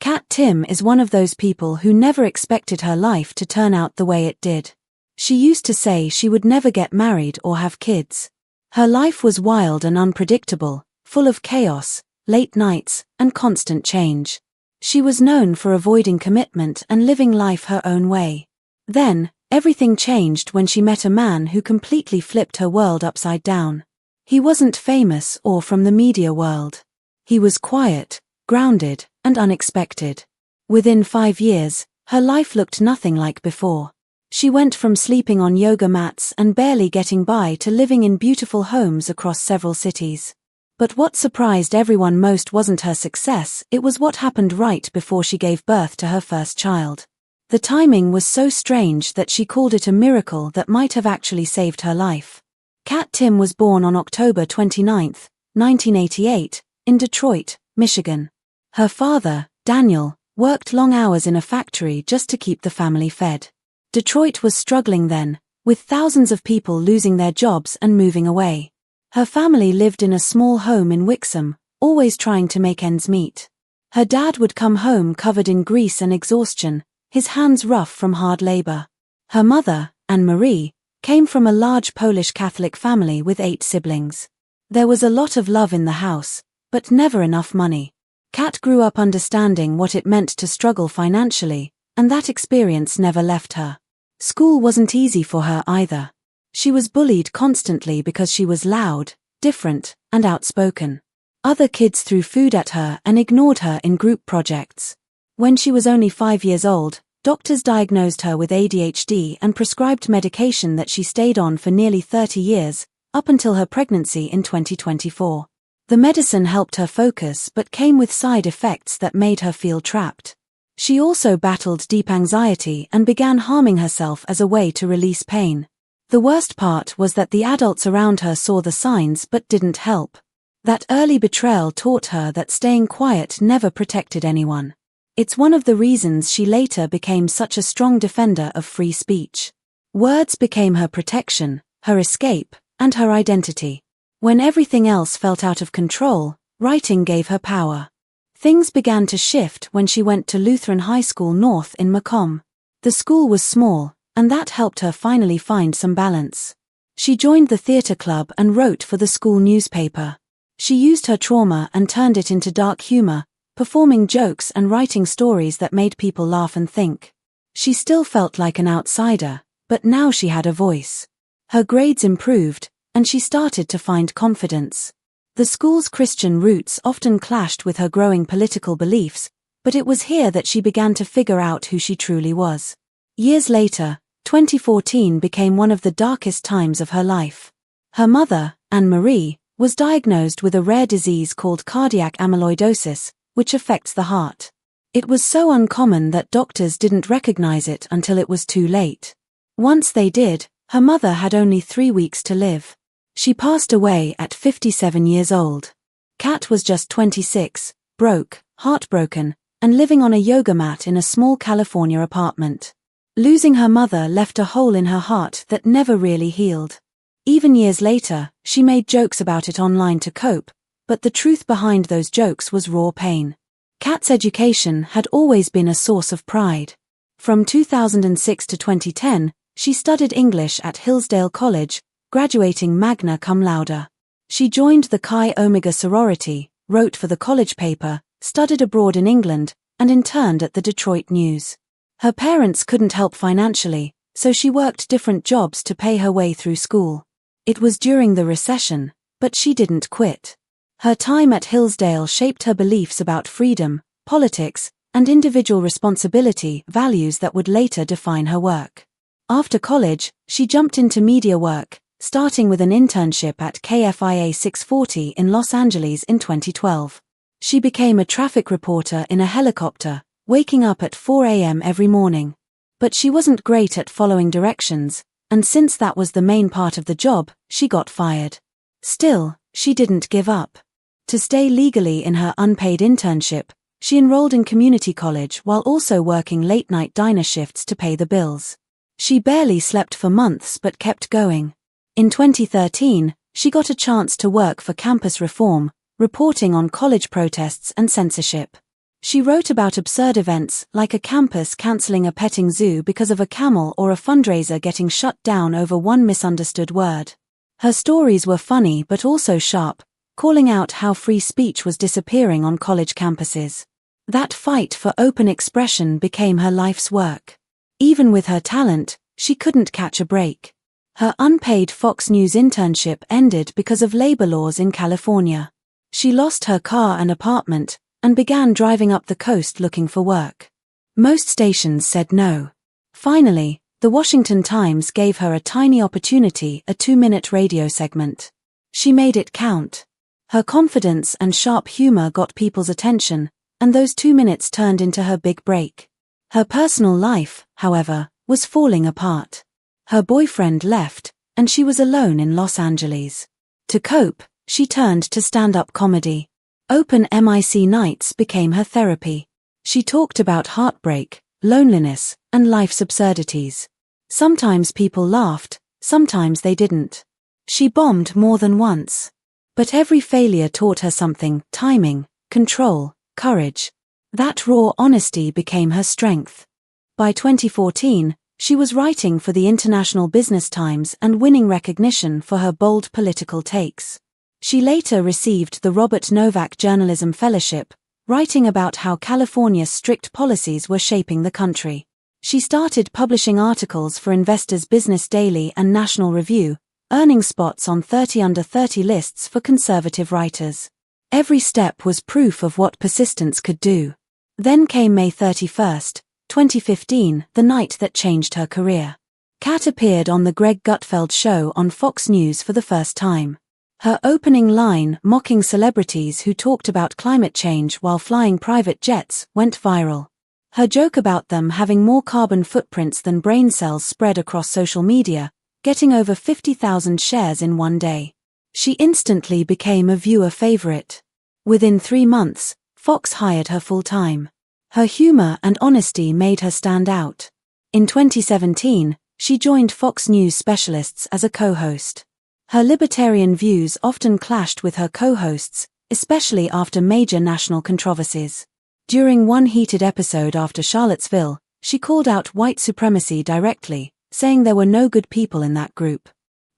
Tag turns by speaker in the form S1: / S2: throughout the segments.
S1: Kat Timpf is one of those people who never expected her life to turn out the way it did. She used to say she would never get married or have kids. Her life was wild and unpredictable, full of chaos, late nights, and constant change. She was known for avoiding commitment and living life her own way. Then, everything changed when she met a man who completely flipped her world upside down. He wasn't famous or from the media world. He was quiet, grounded, and unexpected. Within 5 years, her life looked nothing like before. She went from sleeping on yoga mats and barely getting by to living in beautiful homes across several cities. But what surprised everyone most wasn't her success, it was what happened right before she gave birth to her first child. The timing was so strange that she called it a miracle that might have actually saved her life. Kat Timpf was born on October 29, 1988, in Detroit, Michigan. Her father, Daniel, worked long hours in a factory just to keep the family fed. Detroit was struggling then, with thousands of people losing their jobs and moving away. Her family lived in a small home in Wixom, always trying to make ends meet. Her dad would come home covered in grease and exhaustion, his hands rough from hard labor. Her mother, Anne-Marie, came from a large Polish Catholic family with 8 siblings. There was a lot of love in the house, but never enough money. Kat grew up understanding what it meant to struggle financially, and that experience never left her. School wasn't easy for her either. She was bullied constantly because she was loud, different, and outspoken. Other kids threw food at her and ignored her in group projects. When she was only 5 years old, doctors diagnosed her with ADHD and prescribed medication that she stayed on for nearly 30 years, up until her pregnancy in 2024. The medicine helped her focus but came with side effects that made her feel trapped. She also battled deep anxiety and began harming herself as a way to release pain. The worst part was that the adults around her saw the signs but didn't help. That early betrayal taught her that staying quiet never protected anyone. It's one of the reasons she later became such a strong defender of free speech. Words became her protection, her escape, and her identity. When everything else felt out of control, writing gave her power. Things began to shift when she went to Lutheran High School North in Macomb. The school was small, and that helped her finally find some balance. She joined the theater club and wrote for the school newspaper. She used her trauma and turned it into dark humor, performing jokes and writing stories that made people laugh and think. She still felt like an outsider, but now she had a voice. Her grades improved, and she started to find confidence. The school's Christian roots often clashed with her growing political beliefs, but it was here that she began to figure out who she truly was. Years later, 2014 became one of the darkest times of her life. Her mother, Anne-Marie, was diagnosed with a rare disease called cardiac amyloidosis, which affects the heart. It was so uncommon that doctors didn't recognize it until it was too late. Once they did, her mother had only 3 weeks to live. She passed away at 57 years old. Kat was just 26, broke, heartbroken, and living on a yoga mat in a small California apartment. Losing her mother left a hole in her heart that never really healed. Even years later, she made jokes about it online to cope, but the truth behind those jokes was raw pain. Kat's education had always been a source of pride. From 2006 to 2010, she studied English at Hillsdale College, graduating magna cum laude. She joined the Chi Omega sorority, wrote for the college paper, studied abroad in England, and interned at the Detroit News. Her parents couldn't help financially, so she worked different jobs to pay her way through school. It was during the recession, but she didn't quit. Her time at Hillsdale shaped her beliefs about freedom, politics, and individual responsibility, values that would later define her work. After college, she jumped into media work, starting with an internship at KFIA 640 in Los Angeles in 2012. She became a traffic reporter in a helicopter, waking up at 4 a.m. every morning. But she wasn't great at following directions, and since that was the main part of the job, she got fired. Still, she didn't give up. To stay legally in her unpaid internship, she enrolled in community college while also working late-night diner shifts to pay the bills. She barely slept for months but kept going. In 2013, she got a chance to work for Campus Reform, reporting on college protests and censorship. She wrote about absurd events like a campus cancelling a petting zoo because of a camel or a fundraiser getting shut down over one misunderstood word. Her stories were funny but also sharp, calling out how free speech was disappearing on college campuses. That fight for open expression became her life's work. Even with her talent, she couldn't catch a break. Her unpaid Fox News internship ended because of labor laws in California. She lost her car and apartment, and began driving up the coast looking for work. Most stations said no. Finally, the Washington Times gave her a tiny opportunity, a 2-minute radio segment. She made it count. Her confidence and sharp humor got people's attention, and those 2 minutes turned into her big break. Her personal life, however, was falling apart. Her boyfriend left, and she was alone in Los Angeles. To cope, she turned to stand-up comedy. Open mic nights became her therapy. She talked about heartbreak, loneliness, and life's absurdities. Sometimes people laughed, sometimes they didn't. She bombed more than once. But every failure taught her something: timing, control, courage. That raw honesty became her strength. By 2014, she was writing for the International Business Times and winning recognition for her bold political takes. She later received the Robert Novak Journalism Fellowship, writing about how California's strict policies were shaping the country. She started publishing articles for Investors Business Daily and National Review, earning spots on 30 Under 30 lists for conservative writers. Every step was proof of what persistence could do. Then came May 31, 2015, the night that changed her career. Kat appeared on the Greg Gutfeld show on Fox News for the first time. Her opening line, mocking celebrities who talked about climate change while flying private jets, went viral. Her joke about them having more carbon footprints than brain cells spread across social media, getting over 50,000 shares in one day. She instantly became a viewer favorite. Within 3 months, Fox hired her full-time. Her humor and honesty made her stand out. In 2017, she joined Fox News specialists as a co-host. Her libertarian views often clashed with her co-hosts, especially after major national controversies. During one heated episode after Charlottesville, she called out white supremacy directly, saying there were no good people in that group.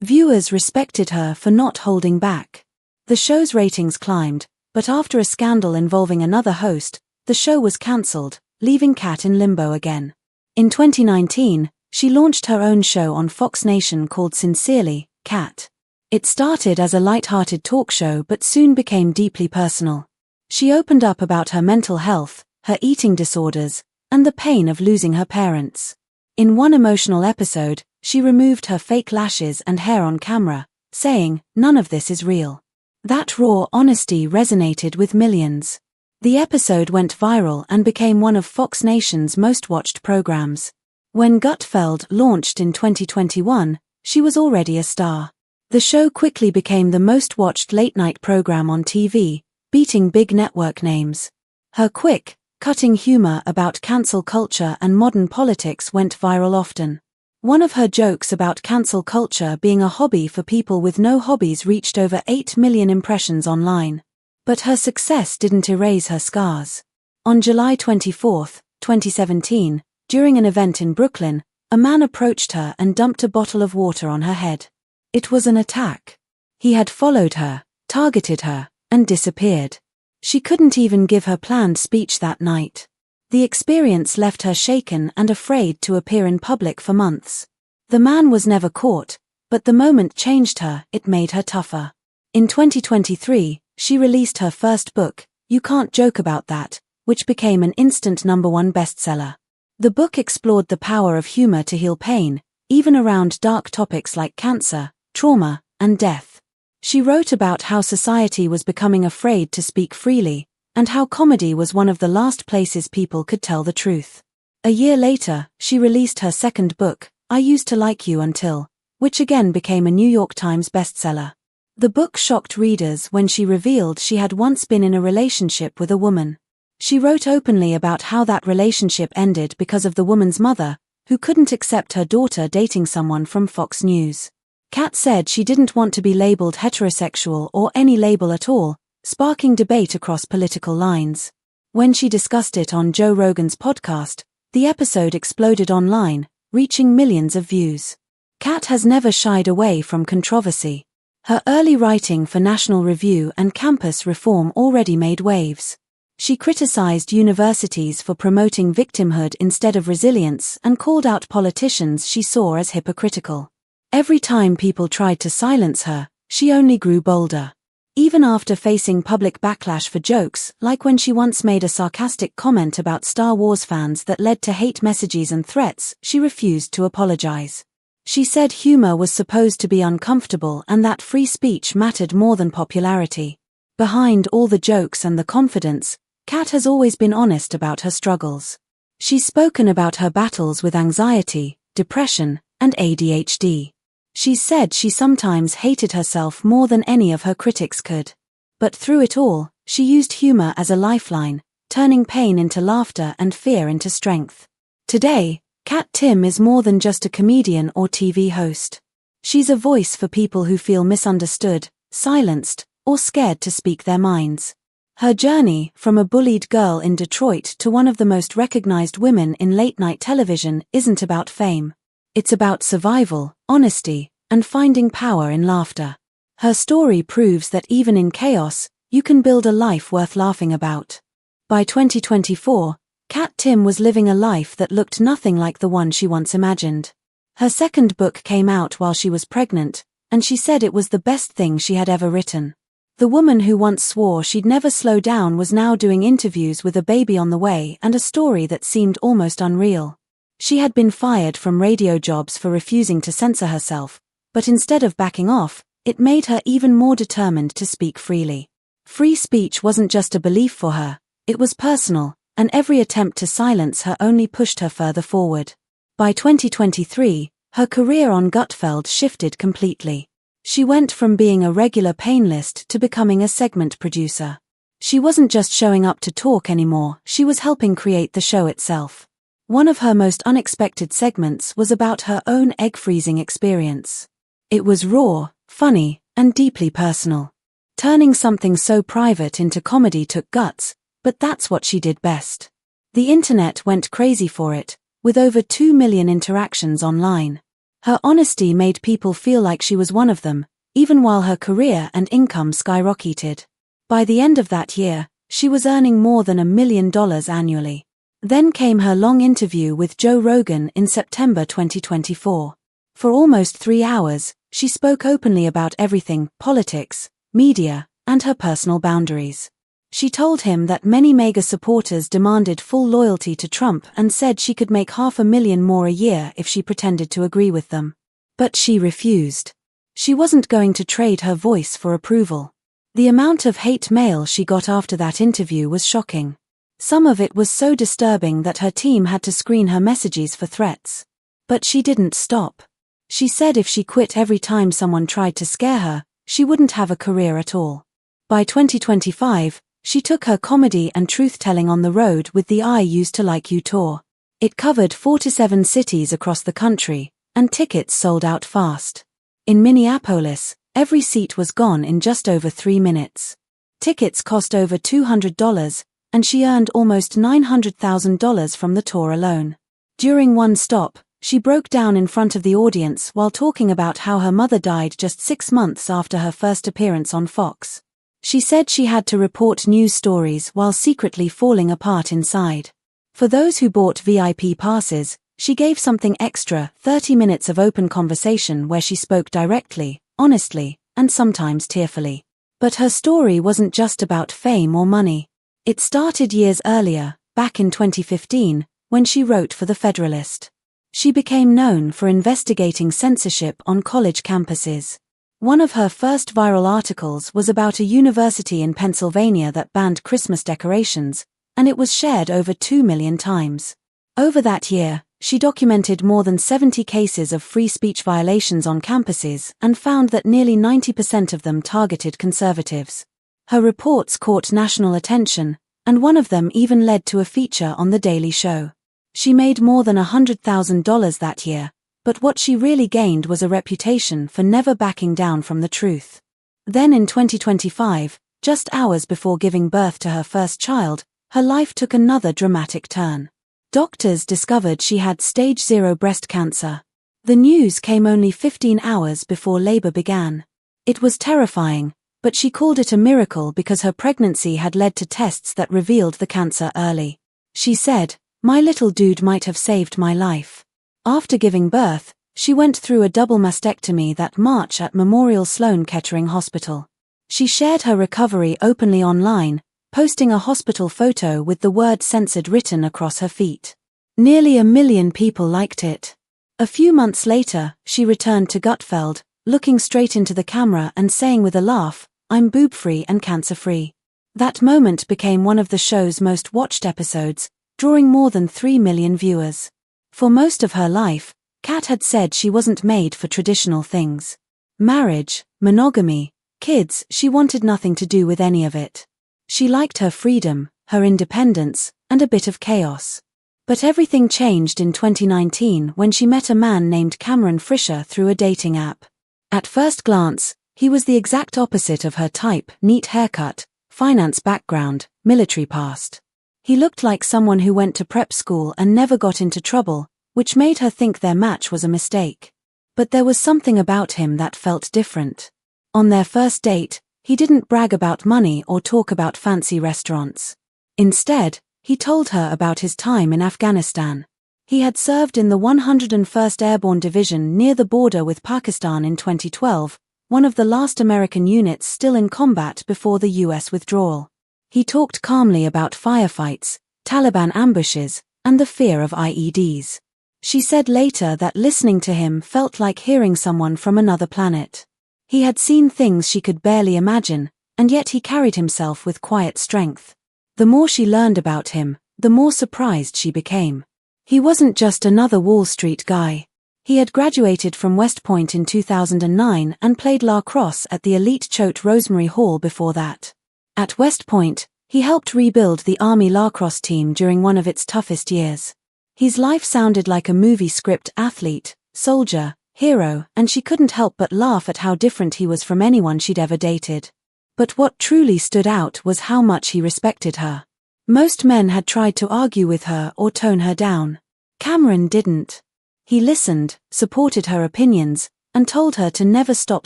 S1: Viewers respected her for not holding back. The show's ratings climbed, but after a scandal involving another host, the show was cancelled, leaving Kat in limbo again. In 2019, she launched her own show on Fox Nation called Sincerely, Kat. It started as a light-hearted talk show but soon became deeply personal. She opened up about her mental health, her eating disorders, and the pain of losing her parents. In one emotional episode, she removed her fake lashes and hair on camera, saying, "None of this is real." That raw honesty resonated with millions. The episode went viral and became one of Fox Nation's most watched programs. When Gutfeld launched in 2021, she was already a star. The show quickly became the most watched late-night program on TV, beating big network names. Her quick, cutting humor about cancel culture and modern politics went viral often. One of her jokes about cancel culture being a hobby for people with no hobbies reached over 8 million impressions online. But her success didn't erase her scars. On July 24, 2017, during an event in Brooklyn, a man approached her and dumped a bottle of water on her head. It was an attack. He had followed her, targeted her, and disappeared. She couldn't even give her planned speech that night. The experience left her shaken and afraid to appear in public for months. The man was never caught, but the moment changed her. It made her tougher. In 2023, she released her first book, You Can't Joke About That, which became an instant #1 bestseller. The book explored the power of humor to heal pain, even around dark topics like cancer, trauma, and death. She wrote about how society was becoming afraid to speak freely, and how comedy was one of the last places people could tell the truth. A year later, she released her second book, I Used to Like You Until, which again became a New York Times bestseller. The book shocked readers when she revealed she had once been in a relationship with a woman. She wrote openly about how that relationship ended because of the woman's mother, who couldn't accept her daughter dating someone from Fox News. Kat said she didn't want to be labeled heterosexual or any label at all, sparking debate across political lines. When she discussed it on Joe Rogan's podcast, the episode exploded online, reaching millions of views. Kat has never shied away from controversy. Her early writing for National Review and campus reform already made waves. She criticized universities for promoting victimhood instead of resilience and called out politicians she saw as hypocritical. Every time people tried to silence her, she only grew bolder. Even after facing public backlash for jokes, like when she once made a sarcastic comment about Star Wars fans that led to hate messages and threats, she refused to apologize. She said humor was supposed to be uncomfortable and that free speech mattered more than popularity. Behind all the jokes and the confidence, Kat has always been honest about her struggles. She's spoken about her battles with anxiety, depression, and ADHD. She's said she sometimes hated herself more than any of her critics could. But through it all, she used humor as a lifeline, turning pain into laughter and fear into strength. Today, Kat Timpf is more than just a comedian or TV host. She's a voice for people who feel misunderstood, silenced, or scared to speak their minds. Her journey, from a bullied girl in Detroit to one of the most recognized women in late-night television, isn't about fame. It's about survival, honesty, and finding power in laughter. Her story proves that even in chaos, you can build a life worth laughing about. By 2024, Kat Timpf was living a life that looked nothing like the one she once imagined. Her second book came out while she was pregnant, and she said it was the best thing she had ever written. The woman who once swore she'd never slow down was now doing interviews with a baby on the way and a story that seemed almost unreal. She had been fired from radio jobs for refusing to censor herself, but instead of backing off, it made her even more determined to speak freely. Free speech wasn't just a belief for her, it was personal, and every attempt to silence her only pushed her further forward. By 2023, her career on Gutfeld shifted completely. She went from being a regular panelist to becoming a segment producer. She wasn't just showing up to talk anymore, she was helping create the show itself. One of her most unexpected segments was about her own egg freezing experience. It was raw, funny, and deeply personal. Turning something so private into comedy took guts, but that's what she did best. The internet went crazy for it, with over 2 million interactions online. Her honesty made people feel like she was one of them, even while her career and income skyrocketed. By the end of that year, she was earning more than $1 million annually. Then came her long interview with Joe Rogan in September 2024. For almost 3 hours, she spoke openly about everything: politics, media, and her personal boundaries. She told him that many MAGA supporters demanded full loyalty to Trump and said she could make $500,000 more a year if she pretended to agree with them. But she refused. She wasn't going to trade her voice for approval. The amount of hate mail she got after that interview was shocking. Some of it was so disturbing that her team had to screen her messages for threats. But she didn't stop. She said if she quit every time someone tried to scare her, she wouldn't have a career at all. By 2025, she took her comedy and truth-telling on the road with the I Used to Like You tour. It covered 47 cities across the country, and tickets sold out fast. In Minneapolis, every seat was gone in just over 3 minutes. Tickets cost over $200, and she earned almost $900,000 from the tour alone. During one stop, she broke down in front of the audience while talking about how her mother died just 6 months after her first appearance on Fox. She said she had to report news stories while secretly falling apart inside. For those who bought VIP passes, she gave something extra: 30 minutes of open conversation where she spoke directly, honestly, and sometimes tearfully. But her story wasn't just about fame or money. It started years earlier, back in 2015, when she wrote for The Federalist. She became known for investigating censorship on college campuses. One of her first viral articles was about a university in Pennsylvania that banned Christmas decorations, and it was shared over 2 million times. Over that year, she documented more than 70 cases of free speech violations on campuses and found that nearly 90% of them targeted conservatives. Her reports caught national attention, and one of them even led to a feature on The Daily Show. She made more than $100,000 that year, but what she really gained was a reputation for never backing down from the truth. Then in 2025, just hours before giving birth to her first child, her life took another dramatic turn. Doctors discovered she had stage 0 breast cancer. The news came only 15 hours before labor began. It was terrifying, but she called it a miracle because her pregnancy had led to tests that revealed the cancer early. She said, "My little dude might have saved my life." After giving birth, she went through a double mastectomy that March at Memorial Sloan Kettering Hospital. She shared her recovery openly online, posting a hospital photo with the word censored written across her feet. Nearly 1 million people liked it. A few months later, she returned to Gutfeld, looking straight into the camera and saying with a laugh, "I'm boob-free and cancer-free." That moment became one of the show's most watched episodes, drawing more than 3 million viewers. For most of her life, Kat had said she wasn't made for traditional things. Marriage, monogamy, kids, she wanted nothing to do with any of it. She liked her freedom, her independence, and a bit of chaos. But everything changed in 2019 when she met a man named Cameron Friscia through a dating app. At first glance, he was the exact opposite of her type: neat haircut, finance background, military past. He looked like someone who went to prep school and never got into trouble, which made her think their match was a mistake. But there was something about him that felt different. On their first date, he didn't brag about money or talk about fancy restaurants. Instead, he told her about his time in Afghanistan. He had served in the 101st Airborne Division near the border with Pakistan in 2012, one of the last American units still in combat before the US withdrawal. He talked calmly about firefights, Taliban ambushes, and the fear of IEDs. She said later that listening to him felt like hearing someone from another planet. He had seen things she could barely imagine, and yet he carried himself with quiet strength. The more she learned about him, the more surprised she became. He wasn't just another Wall Street guy. He had graduated from West Point in 2009 and played lacrosse at the elite Choate Rosemary Hall before that. At West Point, he helped rebuild the Army lacrosse team during one of its toughest years. His life sounded like a movie script: athlete, soldier, hero, and she couldn't help but laugh at how different he was from anyone she'd ever dated. But what truly stood out was how much he respected her. Most men had tried to argue with her or tone her down. Cameron didn't. He listened, supported her opinions, and told her to never stop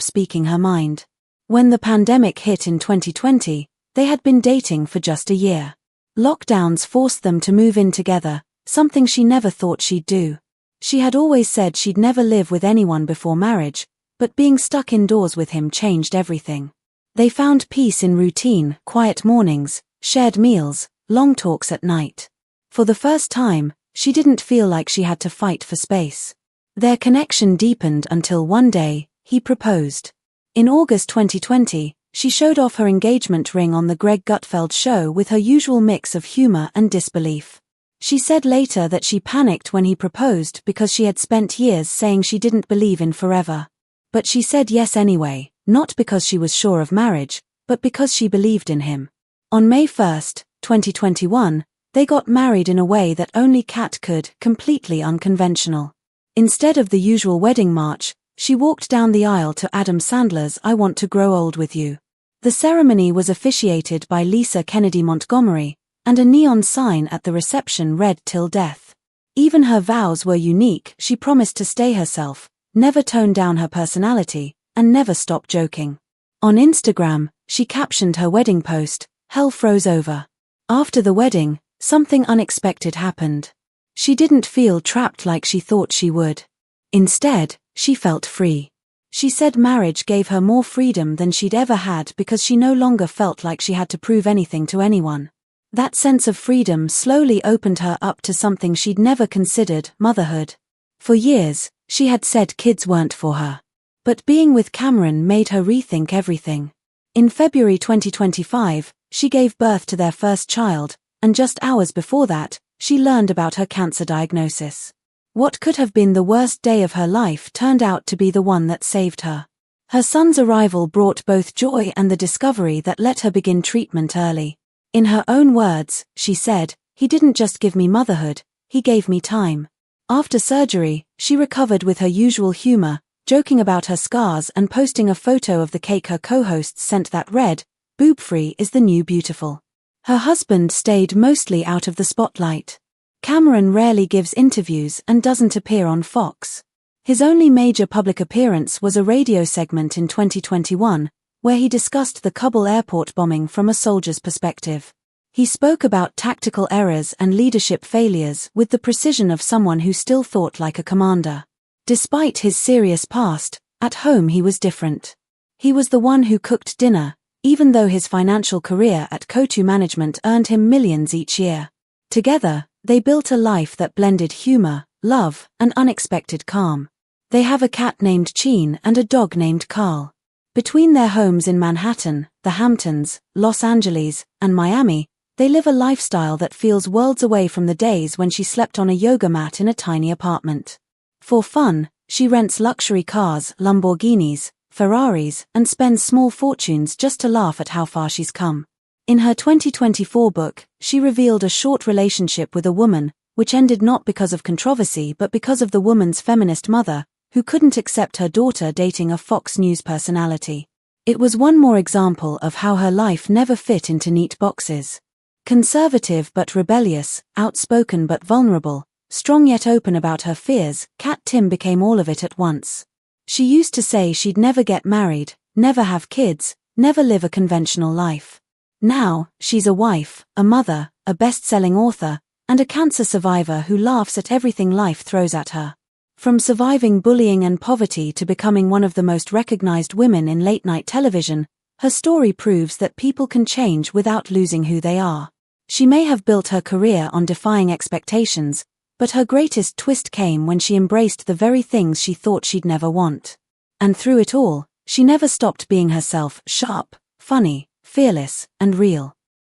S1: speaking her mind. When the pandemic hit in 2020, they had been dating for just a year. Lockdowns forced them to move in together, something she never thought she'd do. She had always said she'd never live with anyone before marriage, but being stuck indoors with him changed everything. They found peace in routine: quiet mornings, shared meals, long talks at night. For the first time, she didn't feel like she had to fight for space. Their connection deepened until one day, he proposed. In August 2020, she showed off her engagement ring on the Greg Gutfeld show with her usual mix of humor and disbelief. She said later that she panicked when he proposed because she had spent years saying she didn't believe in forever. But she said yes anyway, not because she was sure of marriage, but because she believed in him. On May 1, 2021, they got married in a way that only Kat could: completely unconventional. Instead of the usual wedding march, she walked down the aisle to Adam Sandler's "I Want to Grow Old with You." The ceremony was officiated by Lisa Kennedy Montgomery, and a neon sign at the reception read "Till Death." Even her vows were unique: she promised to stay herself, never tone down her personality, and never stop joking. On Instagram, she captioned her wedding post, "Hell froze over." After the wedding, something unexpected happened. She didn't feel trapped like she thought she would. Instead, she felt free. She said marriage gave her more freedom than she'd ever had because she no longer felt like she had to prove anything to anyone. That sense of freedom slowly opened her up to something she'd never considered: motherhood. For years, she had said kids weren't for her. But being with Cameron made her rethink everything. In February 2025, she gave birth to their first child, and just hours before that, she learned about her cancer diagnosis. What could have been the worst day of her life turned out to be the one that saved her. Her son's arrival brought both joy and the discovery that let her begin treatment early. In her own words, she said, "He didn't just give me motherhood, he gave me time." After surgery, she recovered with her usual humor, joking about her scars and posting a photo of the cake her co-hosts sent that read, "Boob-free is the new beautiful." Her husband stayed mostly out of the spotlight. Cameron rarely gives interviews and doesn't appear on Fox. His only major public appearance was a radio segment in 2021, where he discussed the Kabul airport bombing from a soldier's perspective. He spoke about tactical errors and leadership failures with the precision of someone who still thought like a commander. Despite his serious past, at home he was different. He was the one who cooked dinner, even though his financial career at Cotu Management earned him millions each year. Together, they built a life that blended humor, love, and unexpected calm. They have a cat named Cheen and a dog named Carl. Between their homes in Manhattan, the Hamptons, Los Angeles, and Miami, they live a lifestyle that feels worlds away from the days when she slept on a yoga mat in a tiny apartment. For fun, she rents luxury cars, Lamborghinis, Ferraris, and spends small fortunes just to laugh at how far she's come. In her 2024 book, she revealed a short relationship with a woman, which ended not because of controversy but because of the woman's feminist mother, who couldn't accept her daughter dating a Fox News personality. It was one more example of how her life never fit into neat boxes. Conservative but rebellious, outspoken but vulnerable, strong yet open about her fears, Kat Timpf became all of it at once. She used to say she'd never get married, never have kids, never live a conventional life. Now, she's a wife, a mother, a best-selling author, and a cancer survivor who laughs at everything life throws at her. From surviving bullying and poverty to becoming one of the most recognized women in late-night television, her story proves that people can change without losing who they are. She may have built her career on defying expectations, but her greatest twist came when she embraced the very things she thought she'd never want. And through it all, she never stopped being herself, sharp, funny, fearless, and real.